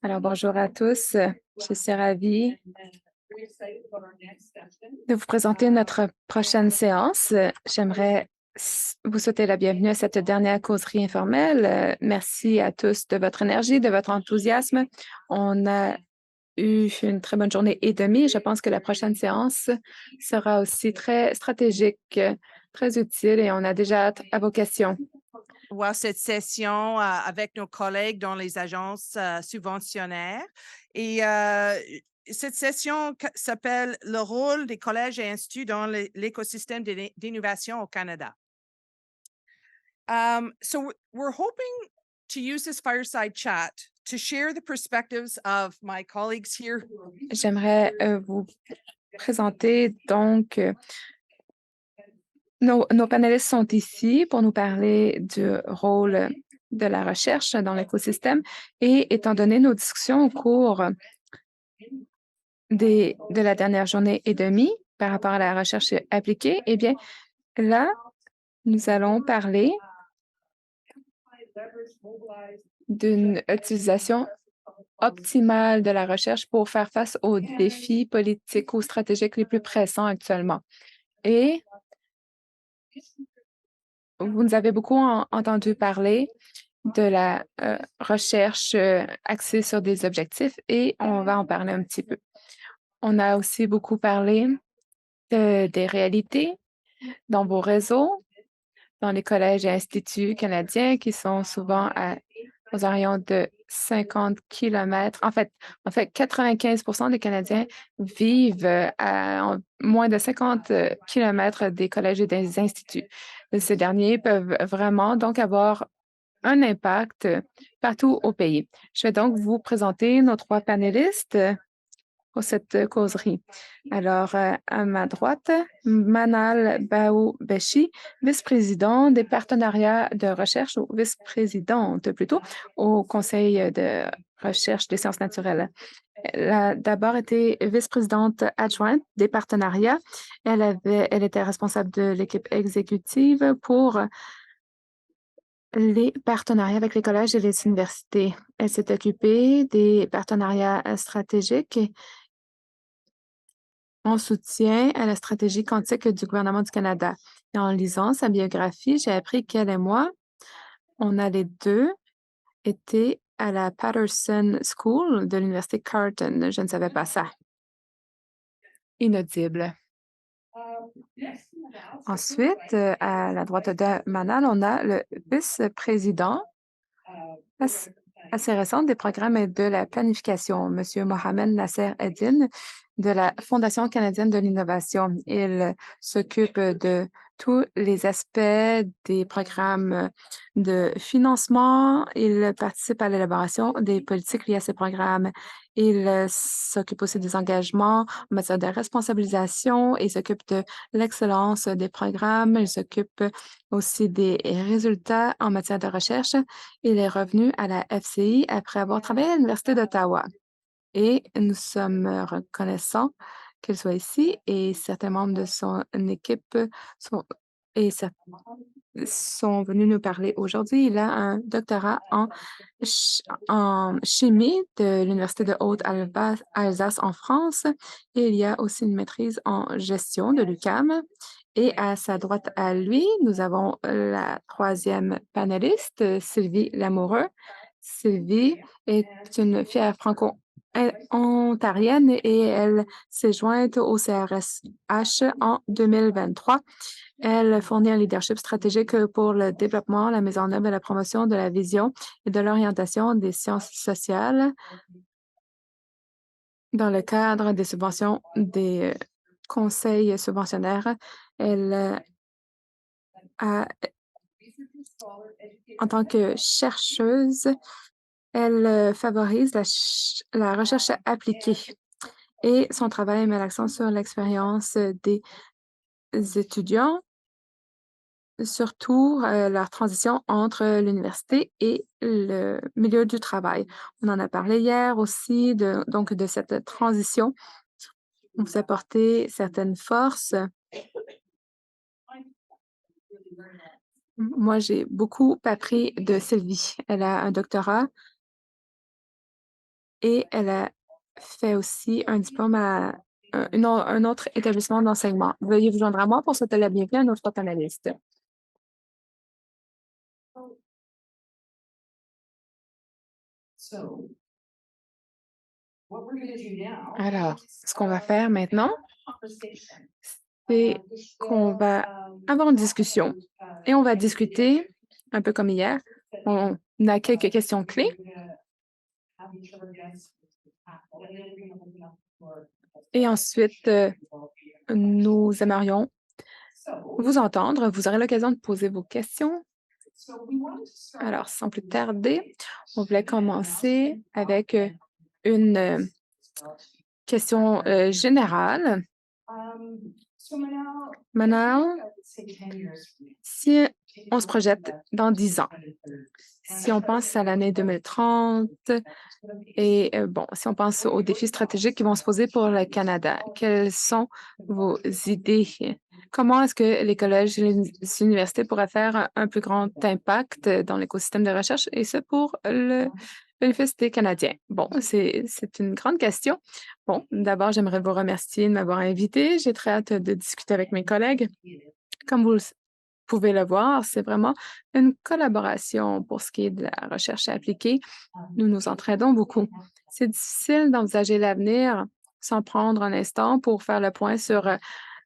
Alors, bonjour à tous. Je suis ravie de vous présenter notre prochaine séance. J'aimerais vous souhaiter la bienvenue à cette dernière causerie informelle. Merci à tous de votre énergie, de votre enthousiasme. On a eu une très bonne journée et demie. Je pense que la prochaine séance sera aussi très stratégique, très utile et on a déjà hâte à vos questions. Voir cette session avec nos collègues dans les agences subventionnaires. Et cette session s'appelle Le rôle des collèges et instituts dans l'écosystème d'innovation au Canada. We're hoping to use this fireside chat to share the perspectives of my colleagues here. J'aimerais vous présenter donc nos panélistes sont ici pour nous parler du rôle de la recherche dans l'écosystème et étant donné nos discussions au cours de la dernière journée et demie par rapport à la recherche appliquée, eh bien, là, nous allons parler d'une utilisation optimale de la recherche pour faire face aux défis politiques ou stratégiques les plus pressants actuellement. Et vous nous avez beaucoup entendu parler de la recherche axée sur des objectifs et on va en parler un petit peu. On a aussi beaucoup parlé des réalités dans vos réseaux, dans les collèges et instituts canadiens qui sont souvent aux environs de 50 kilomètres. En fait, 95 des Canadiens vivent à moins de 50 kilomètres des collèges et des instituts. Ces derniers peuvent vraiment donc avoir un impact partout au pays. Je vais donc vous présenter nos trois panélistes pour cette causerie. Alors, à ma droite, Manal Bao-Beshi, vice-président des partenariats de recherche, ou vice-présidente plutôt, au Conseil de recherche des sciences naturelles. Elle a d'abord été vice-présidente adjointe des partenariats. Elle était responsable de l'équipe exécutive pour les partenariats avec les collèges et les universités. Elle s'est occupée des partenariats stratégiques en soutien à la stratégie quantique du gouvernement du Canada. Et en lisant sa biographie, j'ai appris qu'elle et moi, on a les deux été à la Patterson School de l'Université Carleton. Je ne savais pas ça. Inaudible. Ensuite, à la droite de Manal, on a le vice-président assez récente des programmes et de la planification, Monsieur Mohamed Nasser Eddine de la Fondation canadienne de l'innovation. Il s'occupe de tous les aspects des programmes de financement. Il participe à l'élaboration des politiques liées à ces programmes. Il s'occupe aussi des engagements en matière de responsabilisation et s'occupe de l'excellence des programmes. Il s'occupe aussi des résultats en matière de recherche. Il est revenu à la FCI après avoir travaillé à l'Université d'Ottawa et nous sommes reconnaissants qu'il soit ici et certains membres de son équipe sont, et cer- sont venus nous parler aujourd'hui. Il a un doctorat en chimie de l'Université de Haute-Alsace en France et il y a aussi une maîtrise en gestion de l'UQAM. Et à sa droite à lui, nous avons la troisième panéliste, Sylvie Lamoureux. Sylvie est une fière franco-ontarienne et elle s'est jointe au CRSH en 2023. Elle fournit un leadership stratégique pour le développement, la mise en œuvre et la promotion de la vision et de l'orientation des sciences sociales dans le cadre des subventions des conseils subventionnaires. Elle a, en tant que chercheuse, elle favorise la recherche appliquée et son travail met l'accent sur l'expérience des étudiants, surtout leur transition entre l'université et le milieu du travail. On en a parlé hier aussi donc de cette transition. On vous apporter certaines forces. Moi, j'ai beaucoup appris de Sylvie. Elle a un doctorat et elle a fait aussi un diplôme à un autre établissement d'enseignement. Veuillez vous joindre à moi pour souhaiter la bienvenue à notre panéliste. Alors, ce qu'on va faire maintenant, c'est qu'on va avoir une discussion et on va discuter un peu comme hier. On a quelques questions clés et ensuite, nous aimerions vous entendre. Vous aurez l'occasion de poser vos questions. Alors, sans plus tarder, on voulait commencer avec une question générale. Manal, si on se projette dans 10 ans, si on pense à l'année 2030 et bon, si on pense aux défis stratégiques qui vont se poser pour le Canada, quelles sont vos idées? Comment est-ce que les collèges et les universités pourraient faire un plus grand impact dans l'écosystème de recherche et ce pour le bénéfice des Canadiens? Bon, c'est une grande question. Bon, d'abord, j'aimerais vous remercier de m'avoir invité. J'ai très hâte de discuter avec mes collègues. Comme vous pouvez le voir, c'est vraiment une collaboration pour ce qui est de la recherche appliquée. Nous nous entraidons beaucoup. C'est difficile d'envisager l'avenir sans prendre un instant pour faire le point sur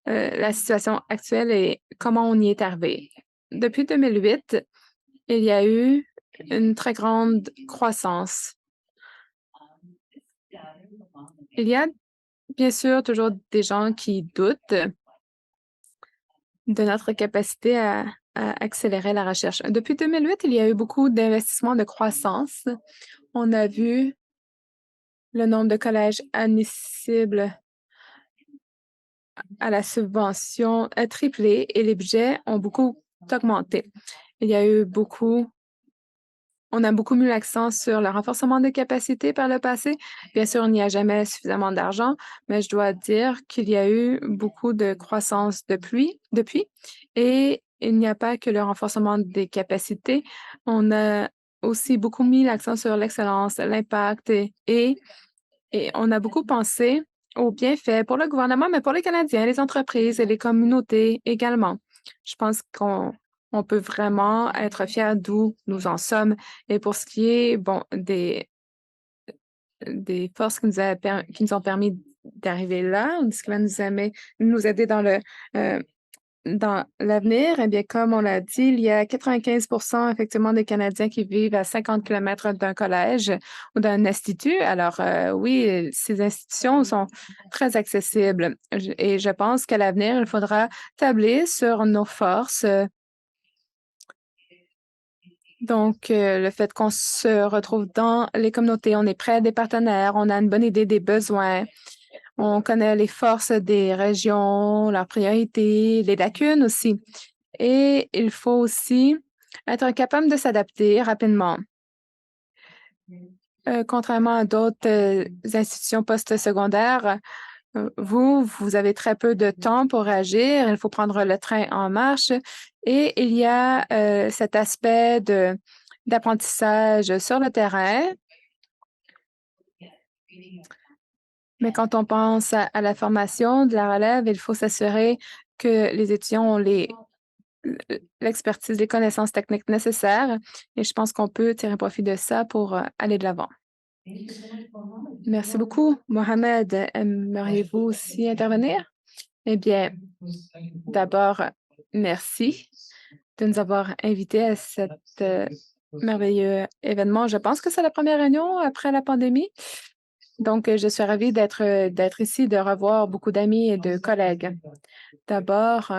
la situation actuelle et comment on y est arrivé. Depuis 2008, il y a eu une très grande croissance. Il y a bien sûr toujours des gens qui doutent de notre capacité à accélérer la recherche. Depuis 2008, il y a eu beaucoup d'investissements de croissance. On a vu le nombre de collèges admissibles à la subvention a triplé et les budgets ont beaucoup augmenté. Il y a eu on a beaucoup mis l'accent sur le renforcement des capacités par le passé. Bien sûr, il n'y a jamais suffisamment d'argent, mais je dois dire qu'il y a eu beaucoup de croissance depuis, et il n'y a pas que le renforcement des capacités. On a aussi beaucoup mis l'accent sur l'excellence, l'impact et on a beaucoup pensé aux bienfaits pour le gouvernement, mais pour les Canadiens, les entreprises et les communautés également. Je pense qu'on peut vraiment être fiers d'où nous en sommes. Et pour ce qui est, bon, des forces qui nous ont permis d'arriver là, ou ce qui va nous aider dans l'avenir, eh bien, comme on l'a dit, il y a 95 effectivement des Canadiens qui vivent à 50 kilomètres d'un collège ou d'un institut. Alors, oui, ces institutions sont très accessibles et je pense qu'à l'avenir, il faudra tabler sur nos forces. Donc, le fait qu'on se retrouve dans les communautés, on est près des partenaires, on a une bonne idée des besoins, on connaît les forces des régions, leurs priorités, les lacunes aussi. Et il faut aussi être capable de s'adapter rapidement. Contrairement à d'autres institutions postsecondaires, vous avez très peu de temps pour agir. Il faut prendre le train en marche. Et il y a cet aspect d'apprentissage sur le terrain. Mais quand on pense à la formation de la relève, il faut s'assurer que les étudiants ont l'expertise, les connaissances techniques nécessaires et je pense qu'on peut tirer profit de ça pour aller de l'avant. Merci beaucoup. Mohamed, aimeriez-vous aussi intervenir? Eh bien, d'abord, merci de nous avoir invités à cet merveilleux événement. Je pense que c'est la première réunion après la pandémie. Donc, je suis ravie d'être ici, de revoir beaucoup d'amis et de collègues. D'abord,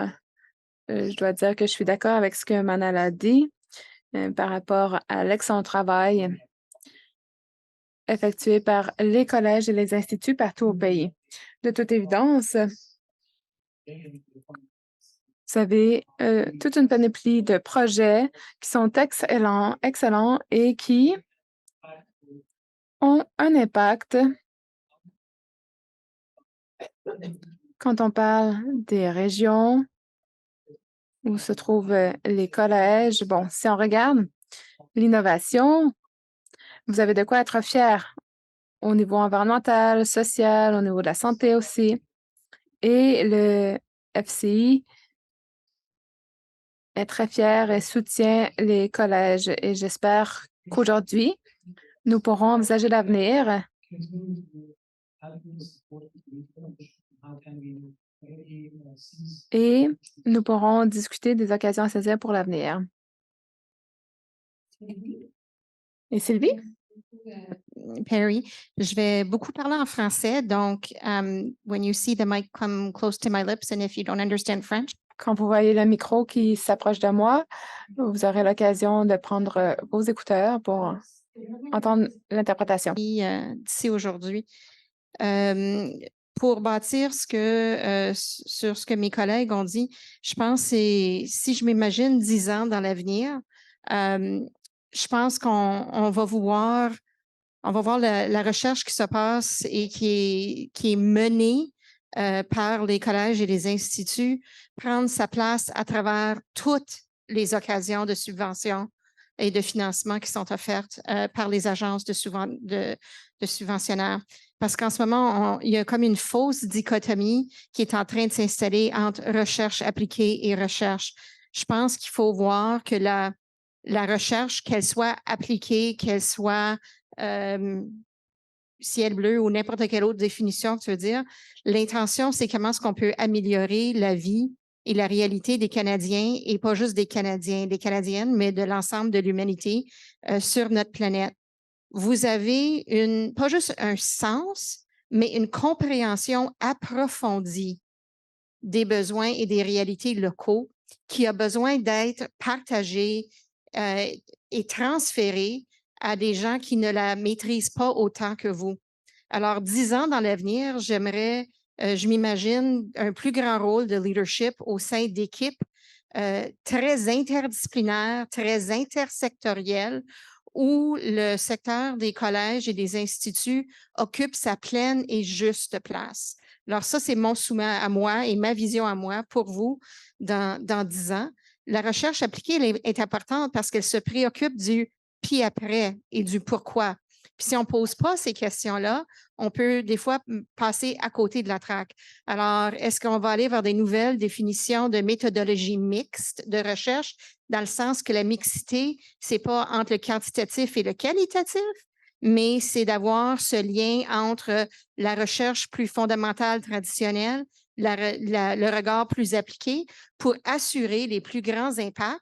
je dois dire que je suis d'accord avec ce que Manal a dit par rapport à l'excellent travail effectué par les collèges et les instituts partout au pays. De toute évidence, vous avez toute une panoplie de projets qui sont excellents et qui ont un impact quand on parle des régions où se trouvent les collèges. Bon, si on regarde l'innovation, vous avez de quoi être fier au niveau environnemental, social, au niveau de la santé aussi. Et le FCI est très fier et soutient les collèges. Et j'espère qu'aujourd'hui, nous pourrons envisager l'avenir et nous pourrons discuter des occasions à saisir pour l'avenir. Et Sylvie? Perry, je vais beaucoup parler en français, donc when you see the mic come close to my lips and if you don't understand French, Quand vous voyez le micro qui s'approche de moi, vous aurez l'occasion de prendre vos écouteurs pour entendre l'interprétation. d'ici aujourd'hui. Pour bâtir sur ce que mes collègues ont dit, je pense que si je m'imagine 10 ans dans l'avenir, je pense qu'on va voir la recherche qui se passe et qui est menée par les collèges et les instituts prendre sa place à travers toutes les occasions de subvention et de financement qui sont offertes par les agences de subventionnaires. Parce qu'en ce moment, il y a comme une fausse dichotomie qui est en train de s'installer entre recherche appliquée et recherche. Je pense qu'il faut voir que la recherche, qu'elle soit appliquée, qu'elle soit ciel bleu ou n'importe quelle autre définition que tu veux dire, l'intention, c'est comment est-ce qu'on peut améliorer la vie et la réalité des Canadiens, et pas juste des Canadiens, des Canadiennes, mais de l'ensemble de l'humanité sur notre planète. Vous avez pas juste un sens, mais une compréhension approfondie des besoins et des réalités locaux qui a besoin d'être partagé et transféré à des gens qui ne la maîtrisent pas autant que vous. Alors, 10 ans dans l'avenir, je m'imagine un plus grand rôle de leadership au sein d'équipes très interdisciplinaires, très intersectorielles, où le secteur des collèges et des instituts occupe sa pleine et juste place. Alors ça, c'est mon souhait à moi et ma vision à moi pour vous dans 10 ans. La recherche appliquée est importante parce qu'elle se préoccupe du puis après et du pourquoi. Puis si on ne pose pas ces questions-là, on peut des fois passer à côté de la traque. Alors, est-ce qu'on va aller vers des nouvelles définitions de méthodologie mixte de recherche, dans le sens que la mixité, ce n'est pas entre le quantitatif et le qualitatif, mais c'est d'avoir ce lien entre la recherche plus fondamentale traditionnelle, le regard plus appliqué pour assurer les plus grands impacts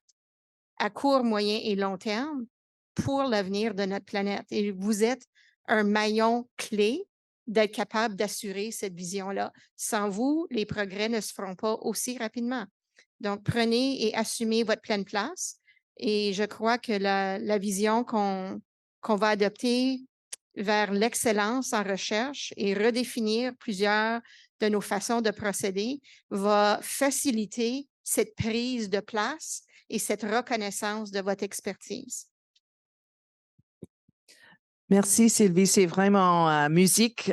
à court, moyen et long terme pour l'avenir de notre planète. Et vous êtes un maillon clé d'être capable d'assurer cette vision-là. Sans vous, les progrès ne se feront pas aussi rapidement. Donc, prenez et assumez votre pleine place. Et je crois que la vision qu'on va adopter vers l'excellence en recherche et redéfinir plusieurs de nos façons de procéder va faciliter cette prise de place et cette reconnaissance de votre expertise. Merci Sylvie, c'est vraiment musique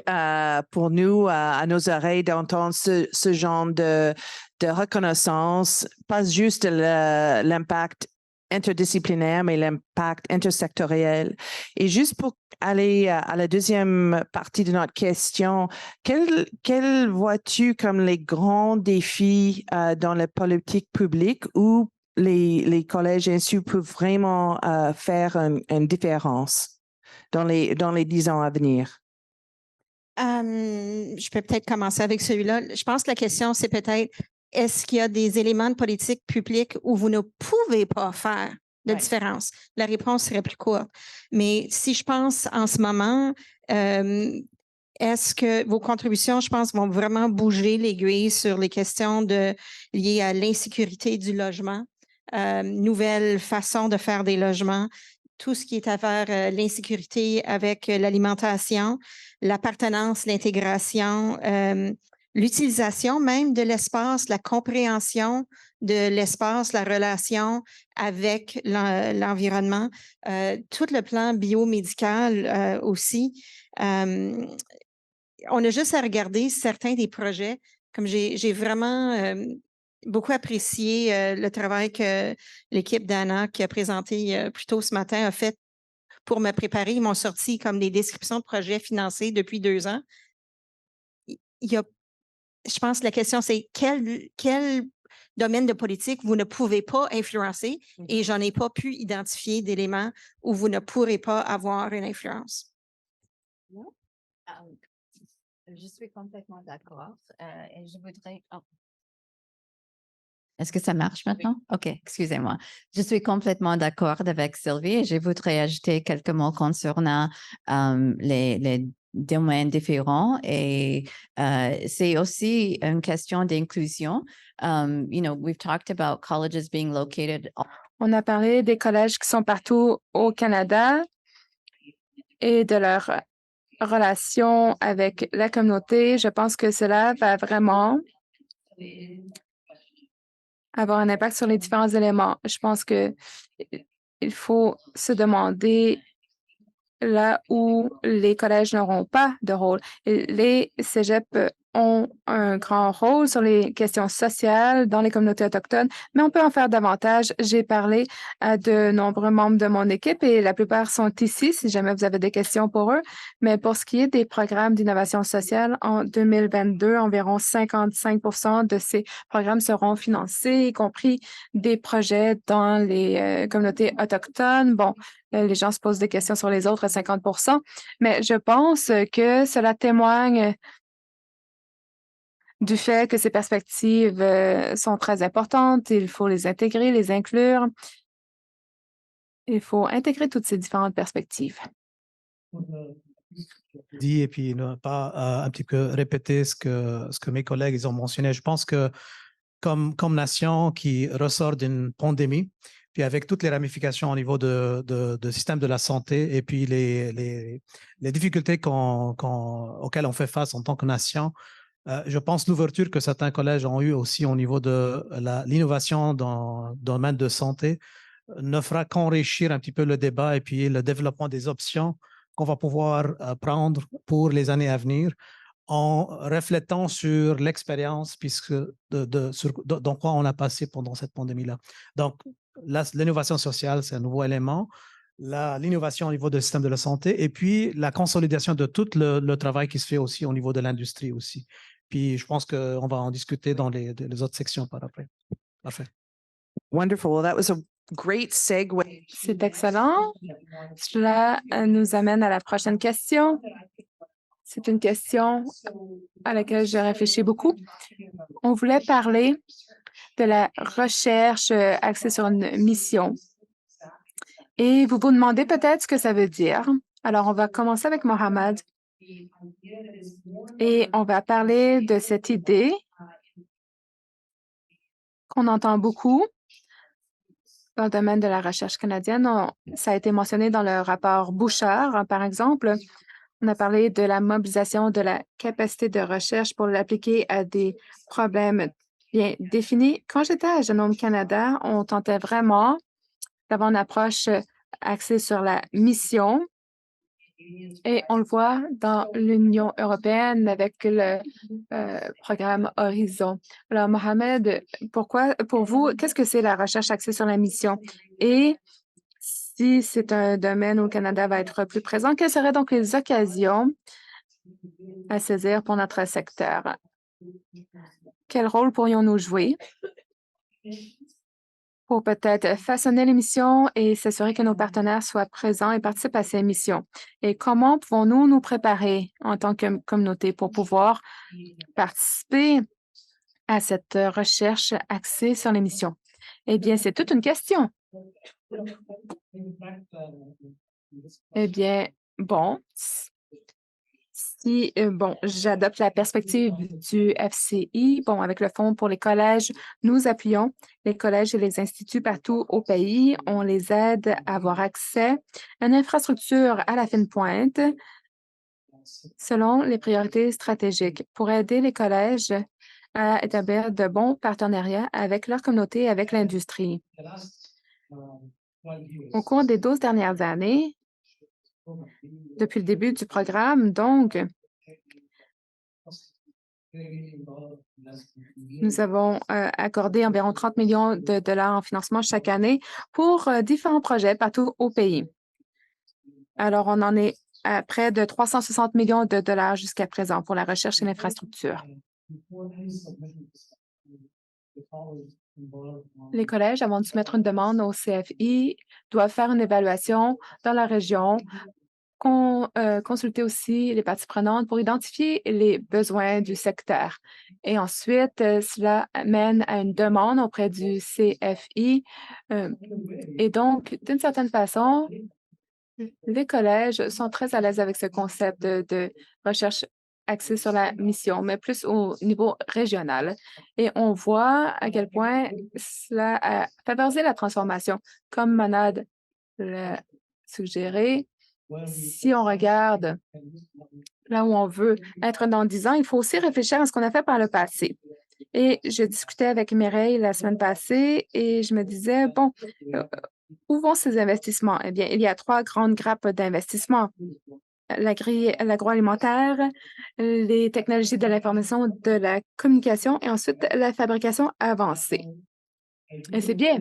pour nous, à nos oreilles, d'entendre ce genre de reconnaissance, pas juste l'impact interdisciplinaire, mais l'impact intersectoriel. Et juste pour aller à la deuxième partie de notre question, quel vois-tu comme les grands défis dans la politique publique où les collèges et instituts peuvent vraiment faire une différence dans les 10 ans à venir? Je peux peut-être commencer avec celui-là. Je pense que la question, c'est peut-être, est-ce qu'il y a des éléments de politique publique où vous ne pouvez pas faire de différence? La réponse serait plus courte. Mais si je pense en ce moment, est-ce que vos contributions, je pense, vont vraiment bouger l'aiguille sur les questions liées à l'insécurité du logement, nouvelles façons de faire des logements, tout ce qui est à faire l'insécurité avec l'alimentation, l'appartenance, l'intégration, l'utilisation même de l'espace, la compréhension de l'espace, la relation avec l'environnement, tout le plan biomédical aussi. On a juste à regarder certains des projets, comme j'ai vraiment beaucoup apprécié le travail que l'équipe d'Anna qui a présenté plus tôt ce matin a fait pour me préparer, ils m'ont sorti comme des descriptions de projets financés depuis 2 ans. Je pense que la question, c'est quel domaine de politique vous ne pouvez pas influencer et j'en ai pas pu identifier d'éléments où vous ne pourrez pas avoir une influence. Je suis complètement d'accord et je voudrais... Est-ce que ça marche maintenant? OK, excusez-moi. Je suis complètement d'accord avec Sylvie et je voudrais ajouter quelques mots concernant les domaines différents et c'est aussi une question d'inclusion. We've talked about colleges being located. On a parlé des collèges qui sont partout au Canada et de leur relation avec la communauté. Je pense que cela va vraiment avoir un impact sur les différents éléments. Je pense que il faut se demander là où les collèges n'auront pas de rôle. Et les cégeps ont un grand rôle sur les questions sociales dans les communautés autochtones, mais on peut en faire davantage. J'ai parlé à de nombreux membres de mon équipe et la plupart sont ici si jamais vous avez des questions pour eux. Mais pour ce qui est des programmes d'innovation sociale, en 2022, environ 55 de ces programmes seront financés, y compris des projets dans les communautés autochtones. Bon, les gens se posent des questions sur les autres 50 mais je pense que cela témoigne du fait que ces perspectives sont très importantes. Il faut les intégrer, les inclure. Il faut intégrer toutes ces différentes perspectives. Dit et puis ne pas un petit peu répéter ce que mes collègues ils ont mentionné. Je pense que comme nation qui ressort d'une pandémie, puis avec toutes les ramifications au niveau de système de la santé et puis les difficultés auxquelles on fait face en tant que nation, je pense l'ouverture que certains collèges ont eue aussi au niveau de l'innovation dans le domaine de santé ne fera qu'enrichir un petit peu le débat et puis le développement des options qu'on va pouvoir prendre pour les années à venir en reflétant sur l'expérience puisque dans quoi on a passé pendant cette pandémie-là. Donc, l'innovation sociale, c'est un nouveau élément. L'innovation au niveau du système de la santé et puis la consolidation de tout le travail qui se fait aussi au niveau de l'industrie aussi. Puis, je pense qu'on va en discuter dans les autres sections par après. Parfait. Wonderful. Well, that was a great segue. C'est excellent. Cela nous amène à la prochaine question. C'est une question à laquelle je réfléchis beaucoup. On voulait parler de la recherche axée sur une mission. Et vous vous demandez peut-être ce que ça veut dire. Alors, on va commencer avec Mohamed. Et on va parler de cette idée qu'on entend beaucoup dans le domaine de la recherche canadienne. Ça a été mentionné dans le rapport Bouchard, par exemple. On a parlé de la mobilisation de la capacité de recherche pour l'appliquer à des problèmes bien définis. Quand j'étais à Genome Canada, on tentait vraiment d'avoir une approche axée sur la mission. Et on le voit dans l'Union européenne avec le programme Horizon. Alors, Mohamed, pour vous, qu'est-ce que c'est la recherche axée sur la mission? Et si c'est un domaine où le Canada va être plus présent, quelles seraient donc les occasions à saisir pour notre secteur? Quel rôle pourrions-nous jouer pour peut-être façonner les missions et s'assurer que nos partenaires soient présents et participent à ces missions? Et comment pouvons-nous nous préparer en tant que communauté pour pouvoir participer à cette recherche axée sur les missions? Eh bien, c'est toute une question. Eh bien, bon, j'adopte la perspective du FCI. Bon, avec le Fonds pour les collèges, nous appuyons les collèges et les instituts partout au pays. On les aide à avoir accès à une infrastructure à la fine pointe selon les priorités stratégiques pour aider les collèges à établir de bons partenariats avec leur communauté et avec l'industrie. Au cours des 12 dernières années, depuis le début du programme, donc, nous avons accordé environ 30 millions de dollars en financement chaque année pour différents projets partout au pays. Alors, on en est à près de 360 millions de dollars jusqu'à présent pour la recherche et l'infrastructure. Les collèges, avant de soumettre une demande au CFI, doivent faire une évaluation dans la région, consulter aussi les parties prenantes pour identifier les besoins du secteur. Et ensuite, cela mène à une demande auprès du CFI. Et donc, d'une certaine façon, les collèges sont très à l'aise avec ce concept de recherche axée sur la mission, mais plus au niveau régional. Et on voit à quel point cela a favorisé la transformation. Comme Manad l'a suggéré, si on regarde là où on veut être dans 10 ans, il faut aussi réfléchir à ce qu'on a fait par le passé. Et je discutais avec Mireille la semaine passée et je me disais, bon, où vont ces investissements? Eh bien, il y a 3 grandes grappes d'investissement. L'agroalimentaire, les technologies de l'information, de la communication et ensuite la fabrication avancée. Et c'est bien.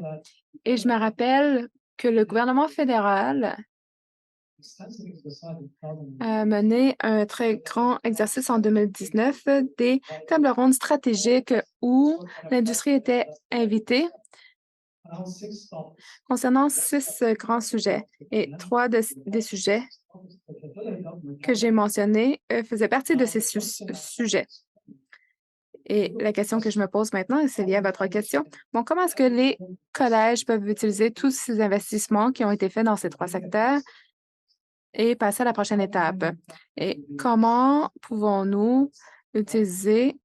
Et je me rappelle que le gouvernement fédéral a mené un très grand exercice en 2019 des tables rondes stratégiques où l'industrie était invitée concernant 6 grands sujets. Et 3 des sujets que j'ai mentionnés faisaient partie de ces sujets. Et la question que je me pose maintenant, et c'est lié à votre question, bon, comment est-ce que les collèges peuvent utiliser tous ces investissements qui ont été faits dans ces 3 secteurs et passer à la prochaine étape? Et comment pouvons-nous utiliser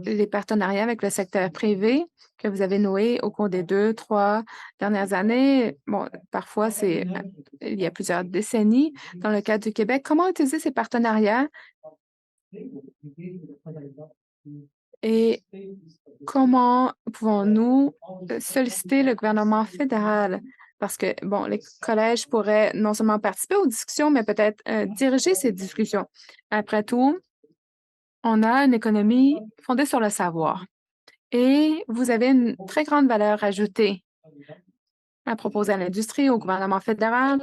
les partenariats avec le secteur privé que vous avez noués au cours des 2, 3 dernières années? Bon, parfois, il y a plusieurs décennies. Dans le cas du Québec, comment utiliser ces partenariats et comment pouvons-nous solliciter le gouvernement fédéral? Parce que, bon, les collèges pourraient non seulement participer aux discussions, mais peut-être diriger ces discussions. Après tout, on a une économie fondée sur le savoir et vous avez une très grande valeur ajoutée à proposer à l'industrie, au gouvernement fédéral,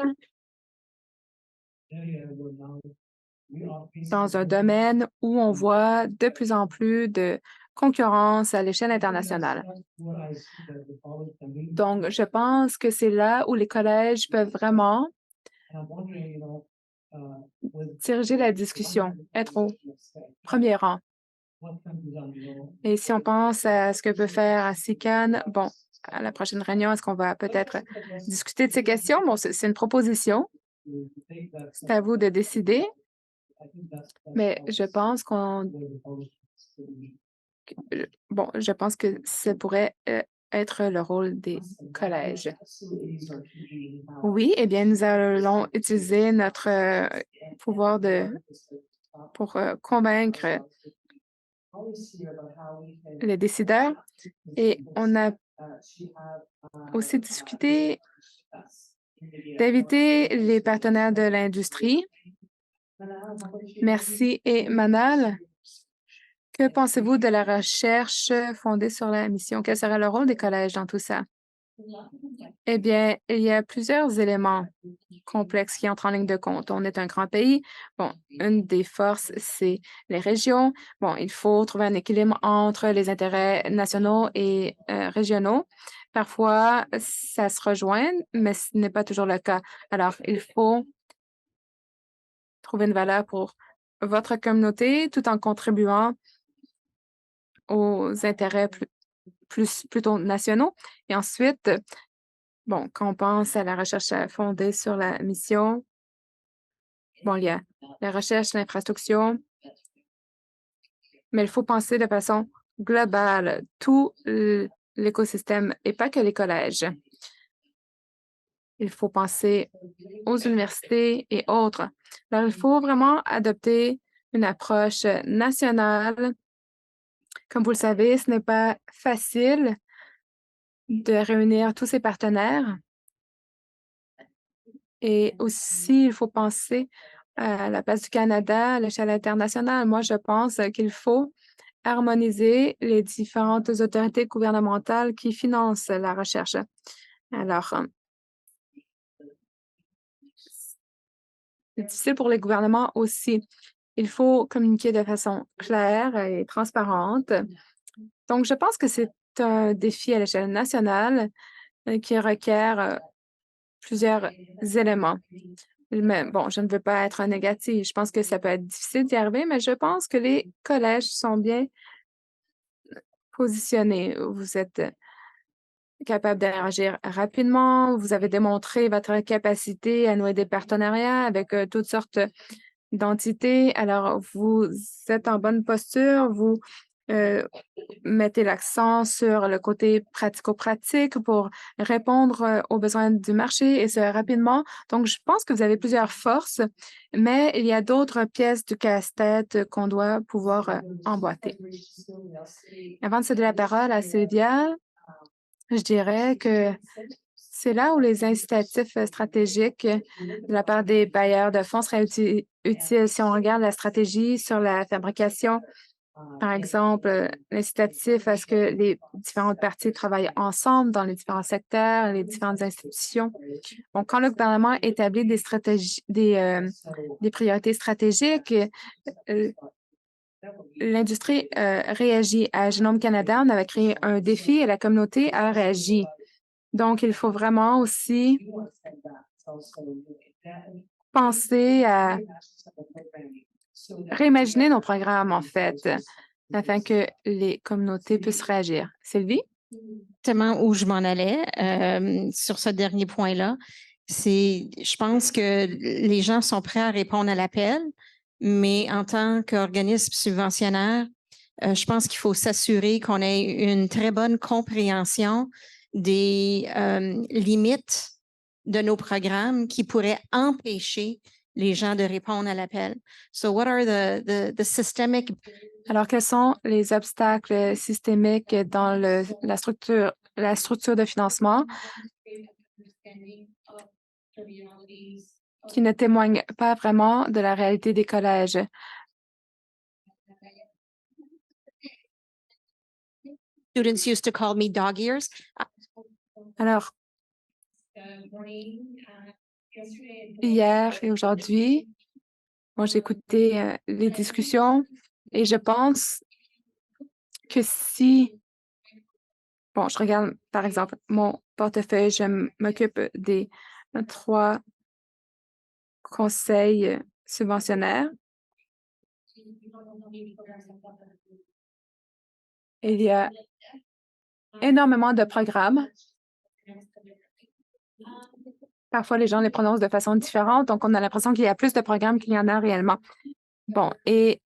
dans un domaine où on voit de plus en plus de concurrence à l'échelle internationale. Donc, je pense que c'est là où les collèges peuvent vraiment diriger la discussion, être au premier rang. Et si on pense à ce que peut faire SICAN, bon, à la prochaine réunion, est-ce qu'on va peut-être discuter de ces questions? Bon, c'est une proposition. C'est à vous de décider. Mais je pense je pense que ça pourrait être le rôle des collèges. Oui, eh bien, nous allons utiliser notre pouvoir pour convaincre les décideurs et on a aussi discuté d'inviter les partenaires de l'industrie. Merci. Et Manal, que pensez-vous de la recherche fondée sur la mission? Quel serait le rôle des collèges dans tout ça? Eh bien, il y a plusieurs éléments complexes qui entrent en ligne de compte. On est un grand pays. Bon, une des forces, c'est les régions. Bon, il faut trouver un équilibre entre les intérêts nationaux et régionaux. Parfois, ça se rejoint, mais ce n'est pas toujours le cas. Alors, il faut trouver une valeur pour votre communauté tout en contribuant aux intérêts plutôt nationaux. Et ensuite, bon, quand on pense à la recherche fondée sur la mission, bon, il y a la recherche, l'infrastructure, mais il faut penser de façon globale, tout l'écosystème et pas que les collèges. Il faut penser aux universités et autres. Alors, il faut vraiment adopter une approche nationale. Comme vous le savez, ce n'est pas facile de réunir tous ces partenaires. Et aussi, il faut penser à la place du Canada à l'échelle internationale. Moi, je pense qu'il faut harmoniser les différentes autorités gouvernementales qui financent la recherche. Alors, C'est difficile pour les gouvernements aussi. Il faut communiquer de façon claire et transparente. Donc, je pense que c'est un défi à l'échelle nationale qui requiert plusieurs éléments. Mais bon, je ne veux pas être négative. Je pense que ça peut être difficile d'y arriver, mais je pense que les collèges sont bien positionnés. Vous êtes capable d'interagir rapidement. Vous avez démontré votre capacité à nouer des partenariats avec toutes sortes d'entités. Alors, vous êtes en bonne posture. Vous mettez l'accent sur le côté pratico-pratique pour répondre aux besoins du marché et ce rapidement. Donc, je pense que vous avez plusieurs forces, mais il y a d'autres pièces du casse-tête qu'on doit pouvoir emboîter. Avant de céder la parole à Sylvia, je dirais que c'est là où les incitatifs stratégiques de la part des bailleurs de fonds seraient utiles. Si on regarde la stratégie sur la fabrication, par exemple, l'incitatif à ce que les différentes parties travaillent ensemble dans les différents secteurs, les différentes institutions. Donc, quand le gouvernement établit des stratégies, des priorités stratégiques, l'industrie réagit. À Genome Canada, on avait créé un défi et la communauté a réagi. Donc, il faut vraiment aussi penser à réimaginer nos programmes, en fait, afin que les communautés puissent réagir. Sylvie? Exactement où je m'en allais sur ce dernier point-là. Je pense que les gens sont prêts à répondre à l'appel, mais en tant qu'organisme subventionnaire, je pense qu'il faut s'assurer qu'on ait une très bonne compréhension des limites de nos programmes qui pourraient empêcher les gens de répondre à l'appel. So what are the systemic... Alors, quels sont les obstacles systémiques dans la structure de financement qui ne témoignent pas vraiment de la réalité des collèges? Students used to call me dog ears. Alors, hier et aujourd'hui, moi, j'ai écouté les discussions et je pense que si, bon, je regarde par exemple mon portefeuille, je m'occupe des 3 conseils subventionnaires. Il y a énormément de programmes. Parfois, les gens les prononcent de façon différente, donc on a l'impression qu'il y a plus de programmes qu'il y en a réellement. Bon, et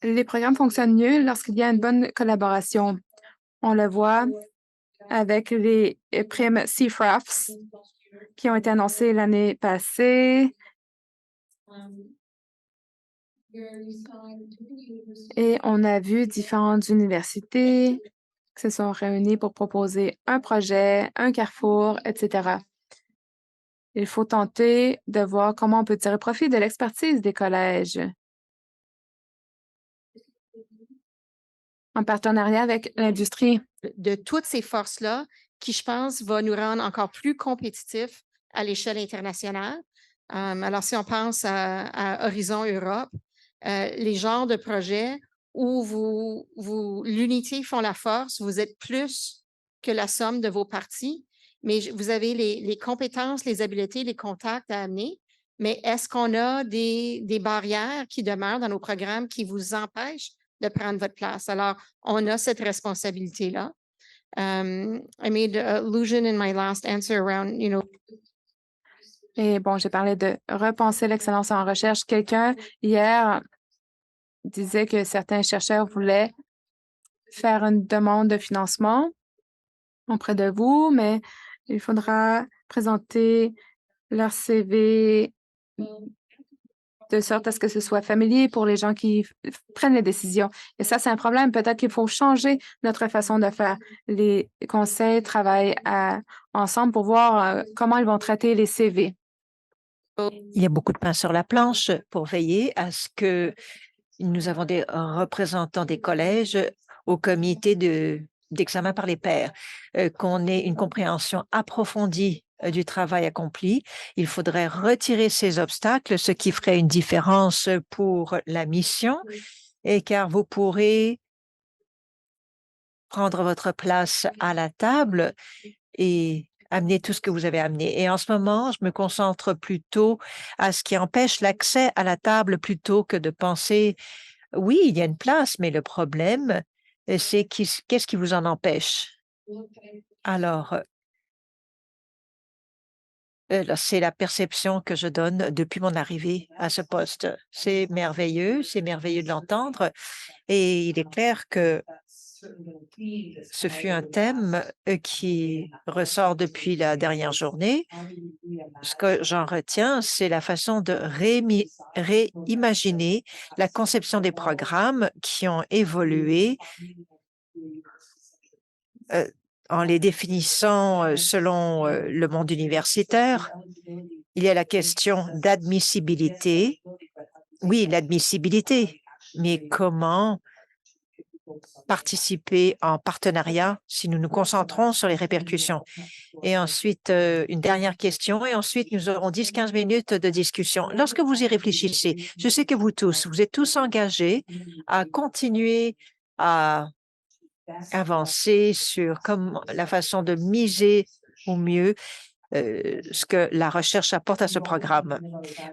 les programmes fonctionnent mieux lorsqu'il y a une bonne collaboration. On le voit avec les primes CFRAFs qui ont été annoncées l'année passée. Et on a vu différentes universités qui se sont réunies pour proposer un projet, un carrefour, etc. Il faut tenter de voir comment on peut tirer profit de l'expertise des collèges en partenariat avec l'industrie. De toutes ces forces-là qui, je pense, va nous rendre encore plus compétitifs à l'échelle internationale. Alors, si on pense à Horizon Europe, les genres de projets où l'unité font la force, vous êtes plus que la somme de vos parties, mais vous avez les compétences, les habiletés, les contacts à amener. Mais est-ce qu'on a des barrières qui demeurent dans nos programmes qui vous empêchent de prendre votre place? Alors, on a cette responsabilité-là. I made allusion in my last answer around, Et bon, j'ai parlé de repenser l'excellence en recherche. Quelqu'un hier disait que certains chercheurs voulaient faire une demande de financement auprès de vous, mais il faudra présenter leur CV de sorte à ce que ce soit familier pour les gens qui prennent les décisions. Et ça, c'est un problème. Peut-être qu'il faut changer notre façon de faire. Les conseils travaillent ensemble pour voir comment ils vont traiter les CV. Il y a beaucoup de pain sur la planche pour veiller à ce que nous avons des représentants des collèges au comité d'examen par les pairs, qu'on ait une compréhension approfondie du travail accompli. Il faudrait retirer ces obstacles, ce qui ferait une différence pour la mission, et car vous pourrez prendre votre place à la table et amener tout ce que vous avez amené. Et en ce moment, je me concentre plutôt à ce qui empêche l'accès à la table plutôt que de penser, oui, il y a une place, mais le problème, c'est qu'est-ce qui vous en empêche? Alors, là, c'est la perception que je donne depuis mon arrivée à ce poste. C'est merveilleux de l'entendre et il est clair que ce fut un thème qui ressort depuis la dernière journée. Ce que j'en retiens, c'est la façon de réimaginer la conception des programmes qui ont évolué en les définissant selon le monde universitaire. Il y a la question d'admissibilité. Oui, l'admissibilité, mais comment participer en partenariat si nous nous concentrons sur les répercussions? Et ensuite, une dernière question, et ensuite nous aurons 10-15 minutes de discussion. Lorsque vous y réfléchissez, je sais que vous êtes tous engagés à continuer à avancer sur la façon de miser au mieux ce que la recherche apporte à ce programme.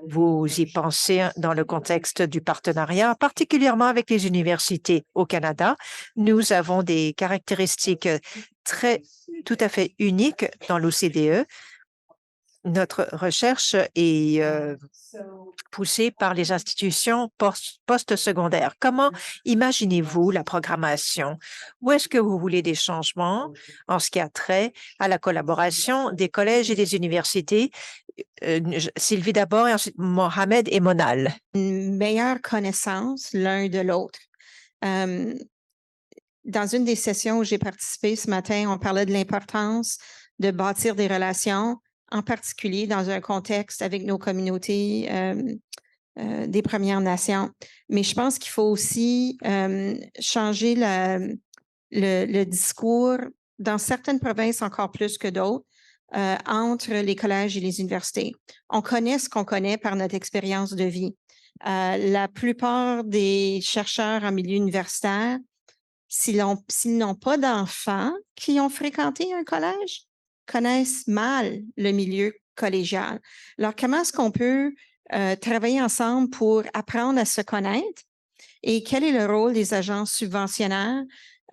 Vous y pensez dans le contexte du partenariat, particulièrement avec les universités au Canada. Nous avons des caractéristiques tout à fait uniques dans l'OCDE. Notre recherche est poussée par les institutions postsecondaires. Comment imaginez-vous la programmation? Où est-ce que vous voulez des changements en ce qui a trait à la collaboration des collèges et des universités? Sylvie d'abord et ensuite Mohamed et Monal. Une meilleure connaissance l'un de l'autre. Dans une des sessions où j'ai participé ce matin, on parlait de l'importance de bâtir des relations, en particulier dans un contexte avec nos communautés des Premières Nations. Mais je pense qu'il faut aussi changer le discours dans certaines provinces encore plus que d'autres entre les collèges et les universités. On connaît ce qu'on connaît par notre expérience de vie. La plupart des chercheurs en milieu universitaire, s'ils n'ont pas d'enfants qui ont fréquenté un collège, connaissent mal le milieu collégial. Alors, comment est-ce qu'on peut travailler ensemble pour apprendre à se connaître et quel est le rôle des agences subventionnaires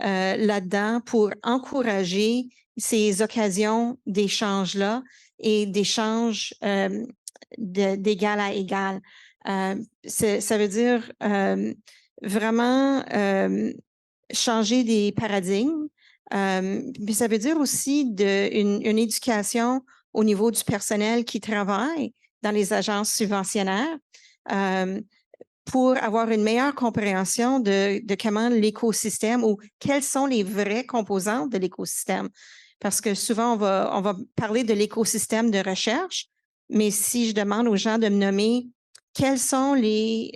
là-dedans pour encourager ces occasions d'échange-là et d'échange d'égal à égal? Ça veut dire vraiment changer des paradigmes. Mais ça veut dire aussi une éducation au niveau du personnel qui travaille dans les agences subventionnaires pour avoir une meilleure compréhension de comment l'écosystème ou quelles sont les vraies composantes de l'écosystème. Parce que souvent, on va parler de l'écosystème de recherche, mais si je demande aux gens de me nommer quels sont les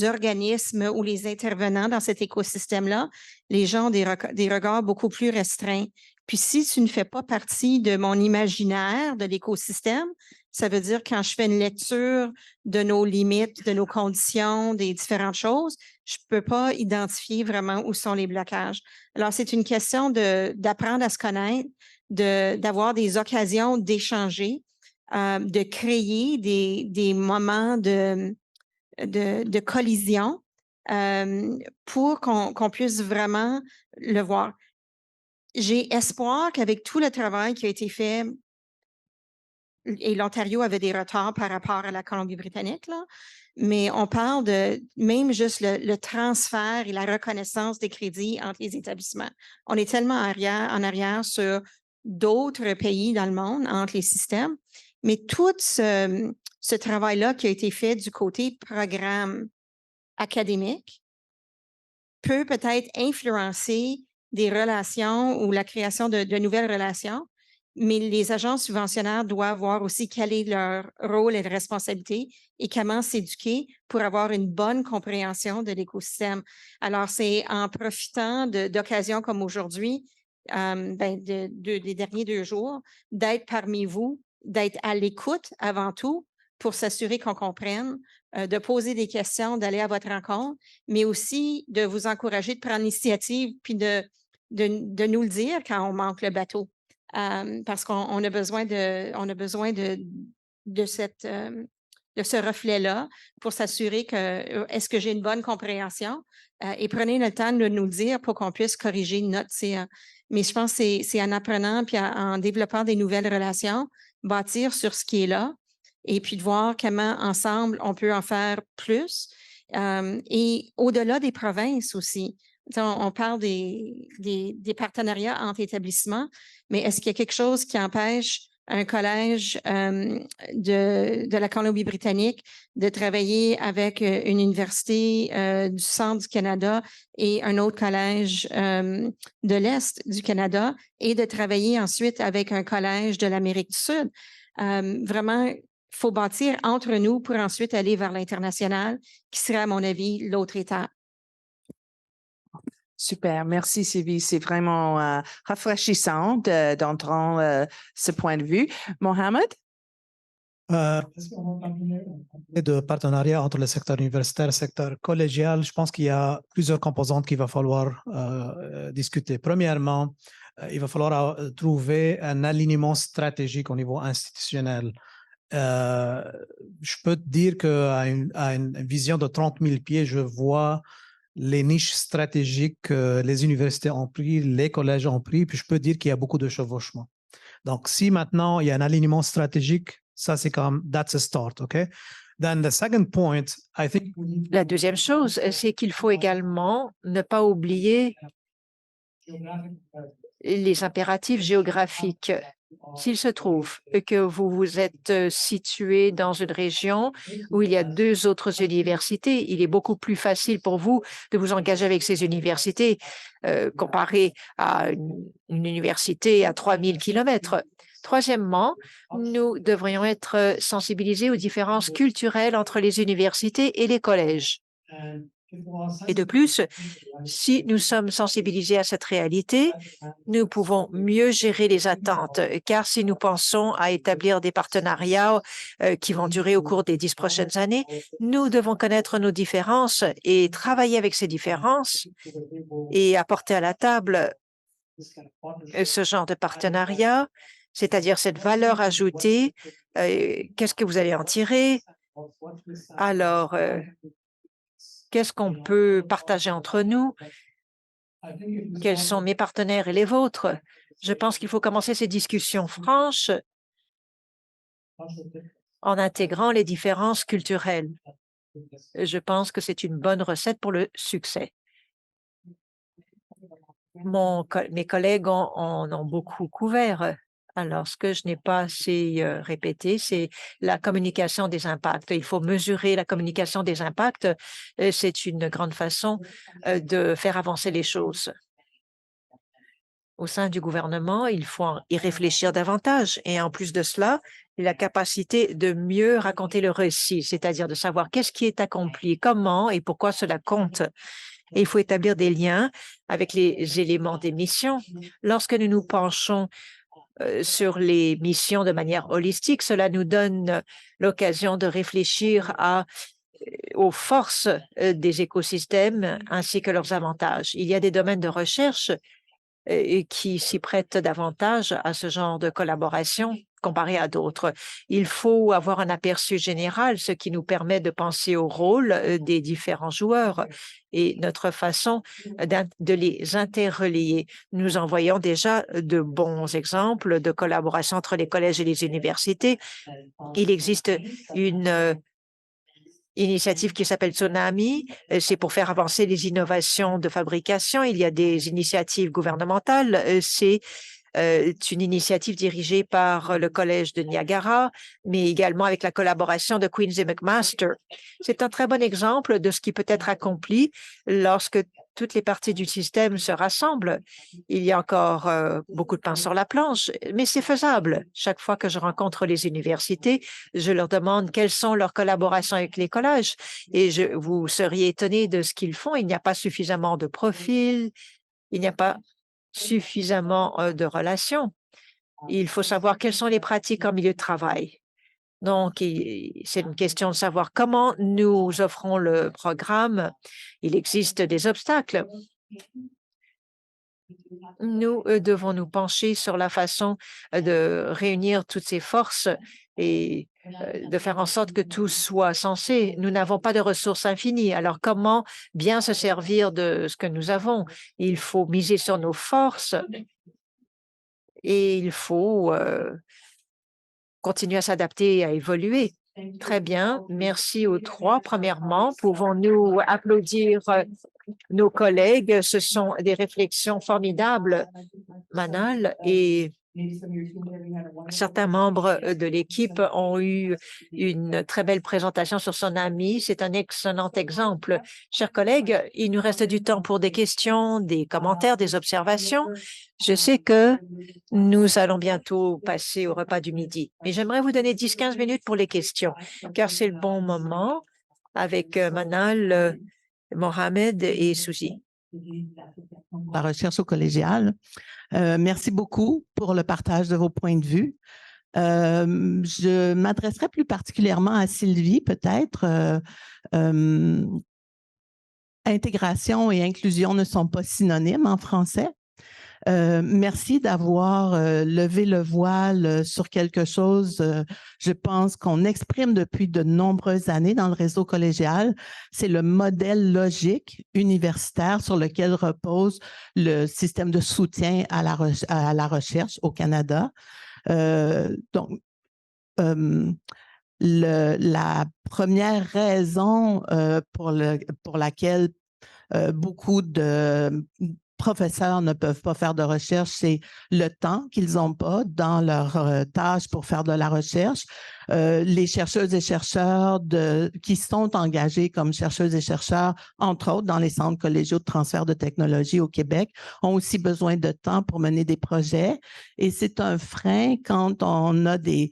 organismes ou les intervenants dans cet écosystème-là, les gens ont des regards beaucoup plus restreints. Puis si tu ne fais pas partie de mon imaginaire de l'écosystème, ça veut dire quand je fais une lecture de nos limites, de nos conditions, des différentes choses, je ne peux pas identifier vraiment où sont les blocages. Alors, c'est une question d'apprendre à se connaître, d'avoir des occasions d'échanger, de créer des moments de collision pour qu'on puisse vraiment le voir. J'ai espoir qu'avec tout le travail qui a été fait, et l'Ontario avait des retards par rapport à la Colombie-Britannique, là, mais on parle de même juste le transfert et la reconnaissance des crédits entre les établissements. On est tellement en arrière sur d'autres pays dans le monde, entre les systèmes, mais tout ce travail-là qui a été fait du côté programme académique peut peut-être influencer des relations ou la création de nouvelles relations, mais les agences subventionnaires doivent voir aussi quel est leur rôle et leur responsabilité et comment s'éduquer pour avoir une bonne compréhension de l'écosystème. Alors, c'est en profitant d'occasions comme aujourd'hui, des derniers 2 jours, d'être parmi vous, d'être à l'écoute avant tout pour s'assurer qu'on comprenne, de poser des questions, d'aller à votre rencontre, mais aussi de vous encourager de prendre l'initiative puis de nous le dire quand on manque le bateau. Parce qu'on a besoin de ce reflet-là pour s'assurer que est-ce que j'ai une bonne compréhension et prenez le temps de nous le dire pour qu'on puisse corriger notre CA. Mais je pense que c'est en apprenant puis en développant des nouvelles relations, bâtir sur ce qui est là et puis de voir comment ensemble on peut en faire plus. Et au-delà des provinces aussi. On parle des partenariats entre établissements, mais est-ce qu'il y a quelque chose qui empêche un collège de la Colombie-Britannique de travailler avec une université du centre du Canada et un autre collège de l'Est du Canada et de travailler ensuite avec un collège de l'Amérique du Sud? Vraiment, il faut bâtir entre nous pour ensuite aller vers l'international, qui serait, à mon avis, l'autre étape. Super, merci Sylvie. C'est vraiment rafraîchissant d'entendre ce point de vue. Mohamed? De partenariat entre le secteur universitaire et le secteur collégial, je pense qu'il y a plusieurs composantes qu'il va falloir discuter. Premièrement, il va falloir trouver un alignement stratégique au niveau institutionnel. Je peux te dire qu'à une vision de 30 000 pieds, je vois les niches stratégiques que les universités ont pris, les collèges ont pris, puis je peux dire qu'il y a beaucoup de chevauchements. Donc, si maintenant il y a un alignement stratégique, ça c'est comme that's a start, OK? Then the second point, I think. La deuxième chose, c'est qu'il faut également ne pas oublier les impératifs géographiques. S'il se trouve que vous vous êtes situé dans une région où il y a 2 autres universités, il est beaucoup plus facile pour vous de vous engager avec ces universités comparé à une université à 3000 kilomètres. Troisièmement, nous devrions être sensibilisés aux différences culturelles entre les universités et les collèges. Et de plus, si nous sommes sensibilisés à cette réalité, nous pouvons mieux gérer les attentes, car si nous pensons à établir des partenariats qui vont durer au cours des 10 prochaines années, nous devons connaître nos différences et travailler avec ces différences et apporter à la table ce genre de partenariat, c'est-à-dire cette valeur ajoutée. Qu'est-ce que vous allez en tirer? Alors, qu'est-ce qu'on peut partager entre nous? Quels sont mes partenaires et les vôtres? Je pense qu'il faut commencer ces discussions franches en intégrant les différences culturelles. Je pense que c'est une bonne recette pour le succès. Mes collègues en ont beaucoup couvert. Alors, ce que je n'ai pas assez répété, c'est la communication des impacts. Il faut mesurer la communication des impacts. C'est une grande façon de faire avancer les choses. Au sein du gouvernement, il faut y réfléchir davantage. Et en plus de cela, la capacité de mieux raconter le récit, c'est-à-dire de savoir qu'est-ce qui est accompli, comment et pourquoi cela compte. Et il faut établir des liens avec les éléments des missions. Lorsque nous nous penchons sur les missions de manière holistique, cela nous donne l'occasion de réfléchir aux forces des écosystèmes ainsi que leurs avantages. Il y a des domaines de recherche qui s'y prêtent davantage à ce genre de collaboration comparé à d'autres. Il faut avoir un aperçu général, ce qui nous permet de penser au rôle des différents joueurs et notre façon de les interrelier. Nous en voyons déjà de bons exemples de collaboration entre les collèges et les universités. Il existe une initiative qui s'appelle Tsunami, c'est pour faire avancer les innovations de fabrication. Il y a des initiatives gouvernementales, c'est une initiative dirigée par le Collège de Niagara, mais également avec la collaboration de Queen's et McMaster. C'est un très bon exemple de ce qui peut être accompli lorsque toutes les parties du système se rassemblent. Il y a encore beaucoup de pain sur la planche, mais c'est faisable. Chaque fois que je rencontre les universités, je leur demande quelles sont leurs collaborations avec les collèges et vous seriez étonné de ce qu'ils font. Il n'y a pas suffisamment de profils, il n'y a pas suffisamment de relations. Il faut savoir quelles sont les pratiques en milieu de travail. Donc, c'est une question de savoir comment nous offrons le programme. Il existe des obstacles. Nous devons nous pencher sur la façon de réunir toutes ces forces et de faire en sorte que tout soit sensé. Nous n'avons pas de ressources infinies. Alors, comment bien se servir de ce que nous avons? Il faut miser sur nos forces et il faut continuer à s'adapter et à évoluer. Très bien. Merci aux trois. Premièrement, pouvons-nous applaudir nos collègues? Ce sont des réflexions formidables, Manal, et certains membres de l'équipe ont eu une très belle présentation sur son ami. C'est un excellent exemple. Chers collègues, il nous reste du temps pour des questions, des commentaires, des observations. Je sais que nous allons bientôt passer au repas du midi, mais j'aimerais vous donner 10-15 minutes pour les questions, car c'est le bon moment avec Manal, Mohamed et Suzy. La recherche au collégial. Merci beaucoup pour le partage de vos points de vue. Je m'adresserai plus particulièrement à Sylvie, peut-être. Intégration et inclusion ne sont pas synonymes en français. Merci d'avoir levé le voile sur quelque chose, je pense qu'on exprime depuis de nombreuses années dans le réseau collégial. C'est le modèle logique universitaire sur lequel repose le système de soutien à la recherche au Canada. Donc, la première raison pour laquelle beaucoup de professeurs ne peuvent pas faire de recherche, c'est le temps qu'ils n'ont pas dans leur tâche pour faire de la recherche. Les chercheuses et chercheurs qui sont engagés comme chercheuses et chercheurs, entre autres dans les centres collégiaux de transfert de technologie au Québec, ont aussi besoin de temps pour mener des projets. Et c'est un frein quand on a des